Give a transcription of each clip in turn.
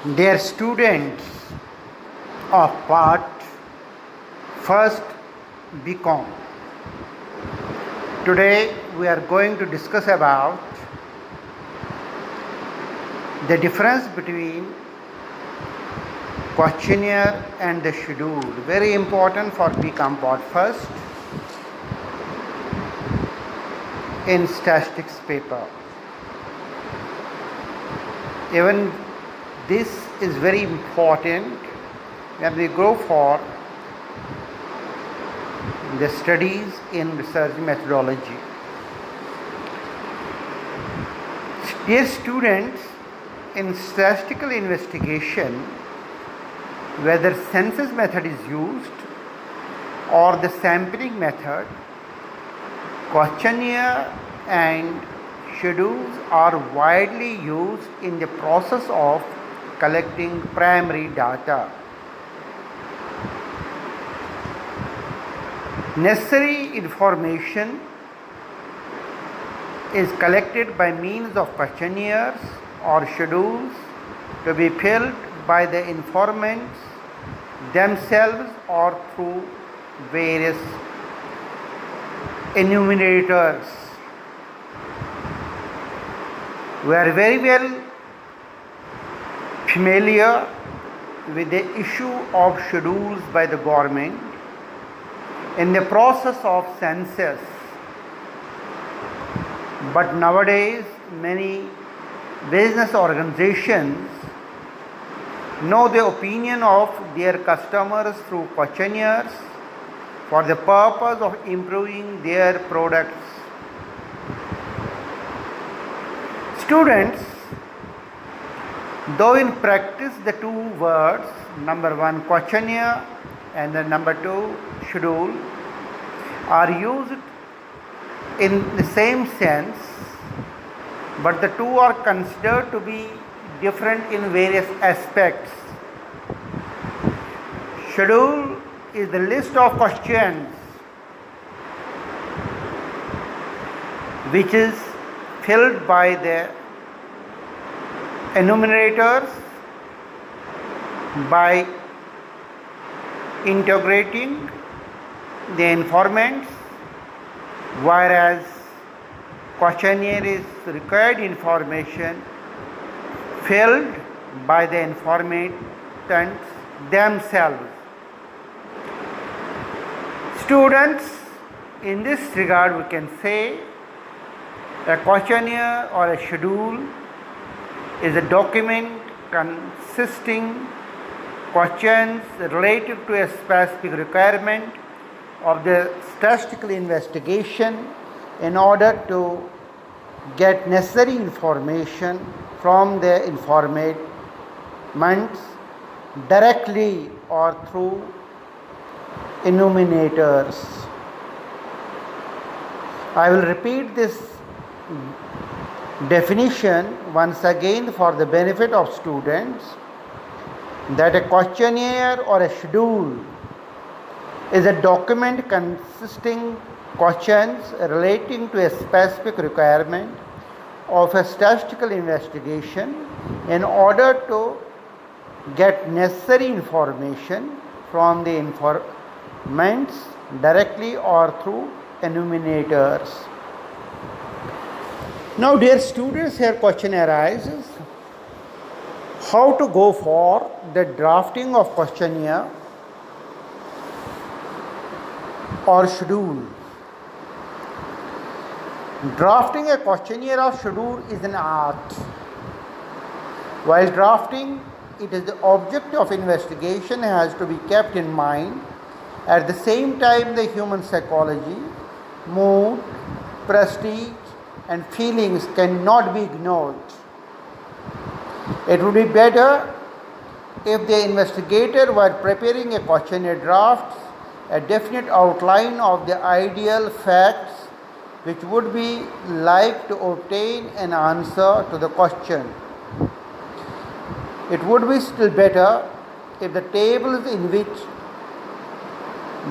Dear students of part first BCom, today we are going to discuss about the difference between questionnaire and the schedule. Very important for BCom part first in statistics paper. Even this is very important when we go for the studies in research methodology. Dear students, in statistical investigation, whether census method is used or the sampling method, questionnaire and schedules are widely used in the process of collecting primary data. Necessary information is collected by means of questionnaires or schedules to be filled by the informants themselves or through various enumerators. We are very well familiar with the issue of schedules by the government in the process of census. But nowadays, many business organizations know the opinion of their customers through questionnaires for the purpose of improving their products. Students, though in practice the two words, number one questionnaire and the number two schedule, are used in the same sense, but the two are considered to be different in various aspects. Schedule is the list of questions which is filled by the enumerators by integrating the informants, whereas questionnaire is required information filled by the informants themselves. Students, in this regard we can say a questionnaire or a schedule is a document consisting questions related to a specific requirement of the statistical investigation in order to get necessary information from the informants directly or through enumerators. I will repeat this definition once again for the benefit of students, that a questionnaire or a schedule is a document consisting questions relating to a specific requirement of a statistical investigation in order to get necessary information from the informants directly or through enumerators. Now, dear students, here question arises: how to go for the drafting of questionnaire or schedule? Drafting a questionnaire or schedule is an art. While drafting, it is the object of investigation has to be kept in mind. At the same time, the human psychology, mood, prestige, and feelings cannot be ignored. It would be better if the investigator, while preparing a questionnaire, drafts a definite outline of the ideal facts which would be like to obtain an answer to the question. It would be still better if the tables in which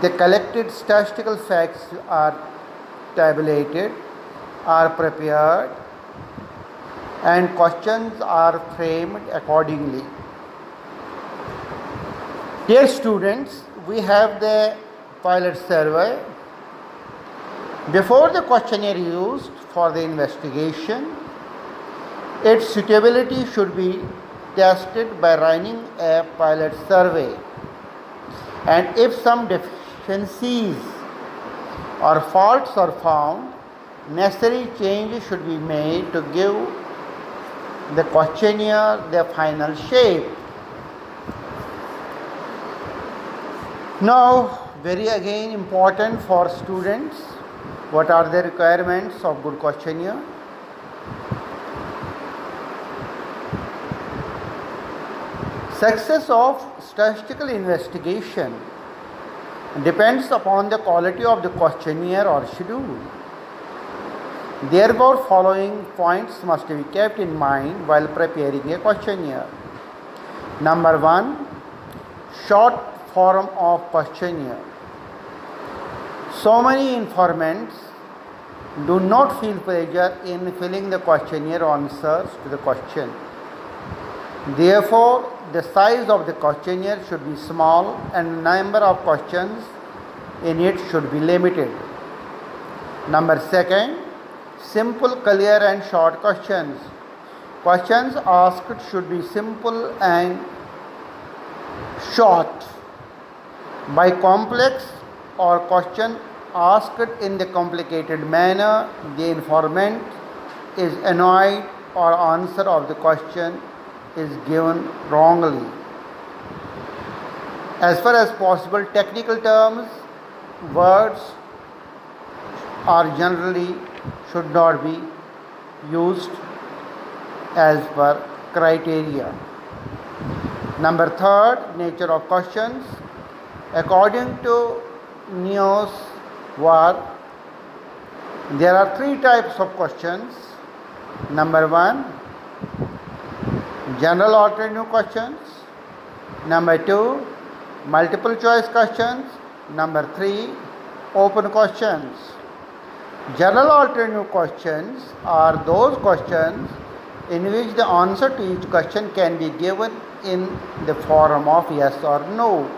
the collected statistical facts are tabulated are prepared and questions are framed accordingly. Dear students, we have the pilot survey. Before the questionnaire used for the investigation, its suitability should be tested by running a pilot survey. And if some deficiencies or faults are found, necessary changes should be made to give the questionnaire the final shape. Now, very again important for students, what are the requirements of good questionnaire? Success of statistical investigation depends upon the quality of the questionnaire or schedule. Therefore, following points must be kept in mind while preparing a questionnaire. Number 1, short form of questionnaire. So many informants do not feel pleasure in filling the questionnaire answers to the question. Therefore, the size of the questionnaire should be small and the number of questions in it should be limited. Number 2, simple, clear and short questions. Questions asked should be simple and short. By complex or question asked in the complicated manner, the informant is annoyed or answer of the question is given wrongly. As far as possible, technical terms, words are generally should not be used as per criteria. Number 3, nature of questions. According to Neos War, there are 3 types of questions. Number 1, general alternative questions. Number 2, multiple choice questions. Number 3, open questions. General alternative questions are those questions in which the answer to each question can be given in the form of yes or no,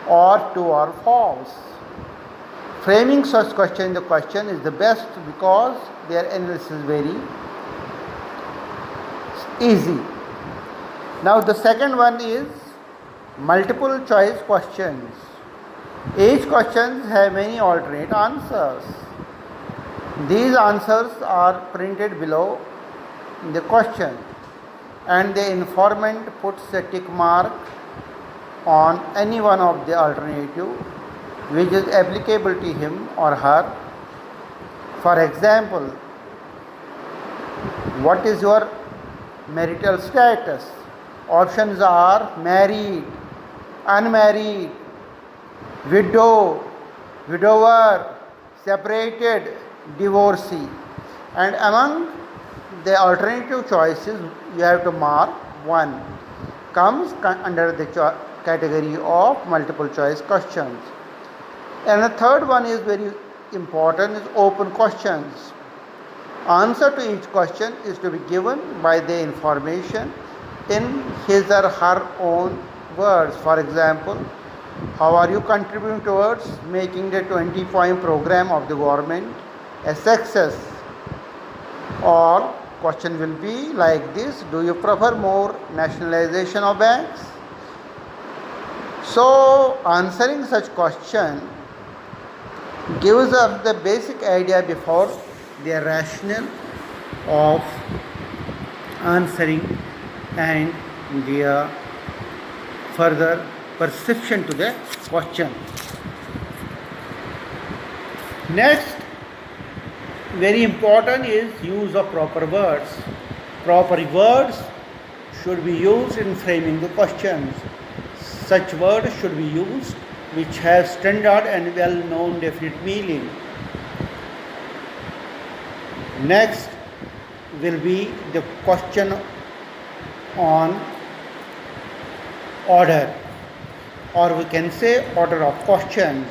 or true or false. Framing such question, the question is the best because their analysis is very easy. Now the second one is multiple choice questions. Each question has many alternate answers. These answers are printed below the question and the informant puts a tick mark on any one of the alternative which is applicable to him or her. For example, what is your marital status? Options are married, unmarried, widow, widower, separated, divorcee. And among the alternative choices, you have to mark one comes under the category of multiple choice questions. And the third one is very important, is open questions. Answer to each question is to be given by the information in his or her own words. For example, how are you contributing towards making the 20-point program of the government a success? Or question will be like this: do you prefer more nationalization of banks? So answering such question gives us the basic idea before the rationale of answering and the further perception to the question. Next, very important is use of proper words. Proper words should be used in framing the questions. Such words should be used which have standard and well-known definite meaning. Next will be the question on order, or we can say order of questions.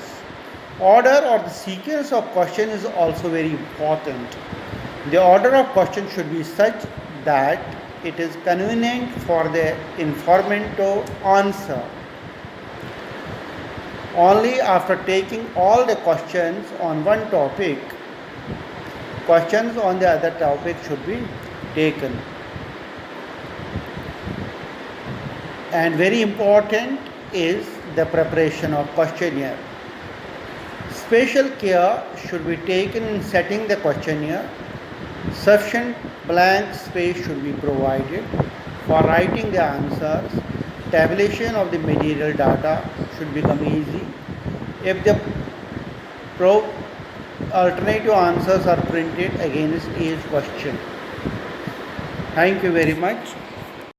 Order or the sequence of question is also very important. The order of question should be such that it is convenient for the informant to answer. Only after taking all the questions on one topic, questions on the other topic should be taken. And very important is the preparation of questionnaire. Special care should be taken in setting the questionnaire. Sufficient blank space should be provided for writing the answers. Tabulation of the material data should become easy. If the alternative answers are printed against each question. Thank you very much.